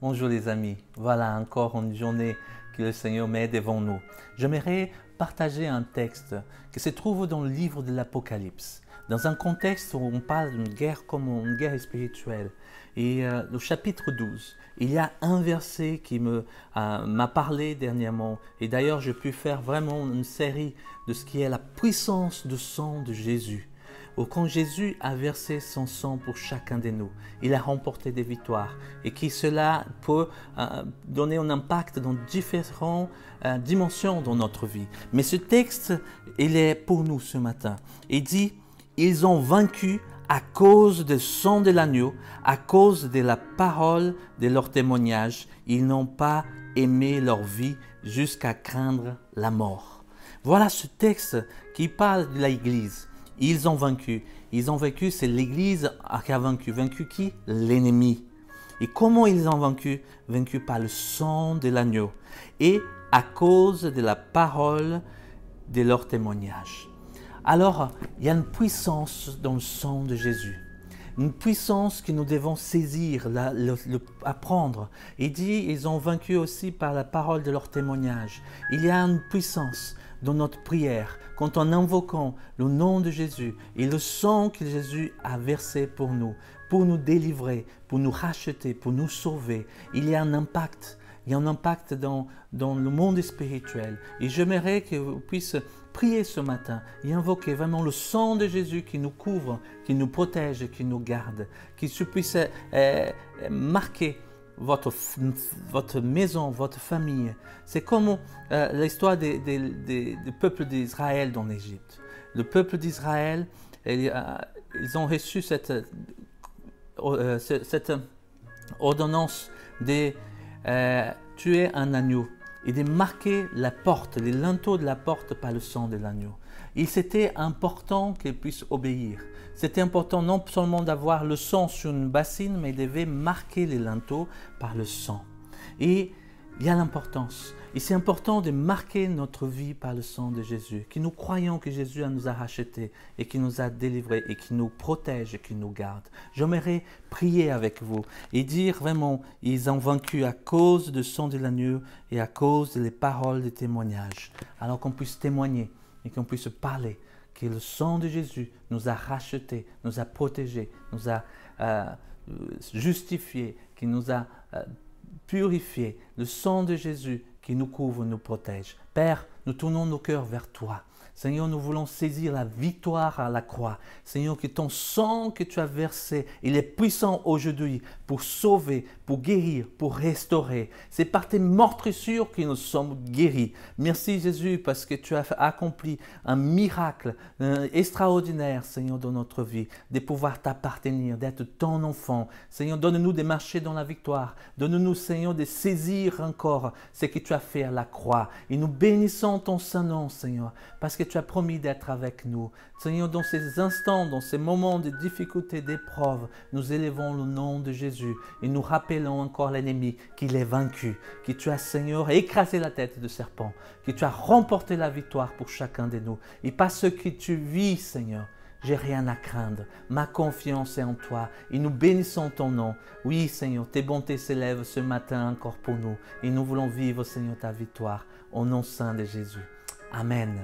Bonjour les amis, voilà encore une journée que le Seigneur met devant nous. J'aimerais partager un texte qui se trouve dans le livre de l'Apocalypse, dans un contexte où on parle d'une guerre comme une guerre spirituelle. Et le chapitre 12, il y a un verset qui m'a parlé dernièrement. Et d'ailleurs, j'ai pu faire vraiment une série de ce qui est la puissance du sang de Jésus. Ou quand Jésus a versé son sang pour chacun de nous, il a remporté des victoires et que cela peut donner un impact dans différentes dimensions dans notre vie. Mais ce texte, il est pour nous ce matin. Il dit, ils ont vaincu à cause du sang de l'agneau, à cause de la parole de leur témoignage. Ils n'ont pas aimé leur vie jusqu'à craindre la mort. Voilà ce texte qui parle de l'Église. Ils ont vaincu. Ils ont vaincu, c'est l'Église qui a vaincu. Vaincu qui? L'ennemi. Et comment ils ont vaincu? Vaincu par le sang de l'agneau et à cause de la parole de leur témoignage. Alors, il y a une puissance dans le sang de Jésus. Une puissance que nous devons saisir, apprendre. Il dit, ils ont vaincu aussi par la parole de leur témoignage. Il y a une puissance dans notre prière, quand en invoquant le nom de Jésus et le sang que Jésus a versé pour nous délivrer, pour nous racheter, pour nous sauver, il y a un impact. Il y a un impact dans le monde spirituel. Et j'aimerais que vous puissiez prier ce matin et invoquer vraiment le sang de Jésus qui nous couvre, qui nous protège, qui nous garde, qui puisse marquer votre maison, votre famille. C'est comme l'histoire du peuple d'Israël dans l'Égypte. Le peuple d'Israël, ils ont reçu cette ordonnance de tuer un agneau et de marquer la porte, les linteaux de la porte par le sang de l'agneau. Il c'était important qu'ils puissent obéir. C'était important non seulement d'avoir le sang sur une bassine, mais ils devaient marquer les linteaux par le sang. Et il y a l'importance. Et c'est important de marquer notre vie par le sang de Jésus, que nous croyons que Jésus nous a rachetés et qui nous a délivrés et qui nous protège et qui nous garde. J'aimerais prier avec vous et dire vraiment, ils ont vaincu à cause du sang de l'agneau et à cause des paroles de témoignage. Alors qu'on puisse témoigner et qu'on puisse parler que le sang de Jésus nous a rachetés, nous a protégés, nous a justifiés, qui nous a purifiés. Le sang de Jésus qui nous couvre, nous protège. Père, nous tournons nos cœurs vers toi. Seigneur, nous voulons saisir la victoire à la croix. Seigneur, que ton sang que tu as versé, il est puissant aujourd'hui pour sauver, pour guérir, pour restaurer. C'est par tes meurtrissures que nous sommes guéris. Merci Jésus parce que tu as accompli un miracle extraordinaire, Seigneur, dans notre vie, de pouvoir t'appartenir, d'être ton enfant. Seigneur, donne-nous de marcher dans la victoire. Donne-nous, Seigneur, de saisir encore ce que tu as fait à la croix. Et nous bénissons ton Saint-Nom, Seigneur, parce que tu as promis d'être avec nous. Seigneur, dans ces instants, dans ces moments de difficulté, d'épreuve, nous élevons le nom de Jésus et nous rappelons encore l'ennemi qu'il est vaincu, que tu as, Seigneur, écrasé la tête de serpent, que tu as remporté la victoire pour chacun de nous. Et parce que tu vis, Seigneur, j'ai rien à craindre. Ma confiance est en toi et nous bénissons ton nom. Oui, Seigneur, tes bontés s'élèvent ce matin encore pour nous et nous voulons vivre, Seigneur, ta victoire au nom saint de Jésus. Amen.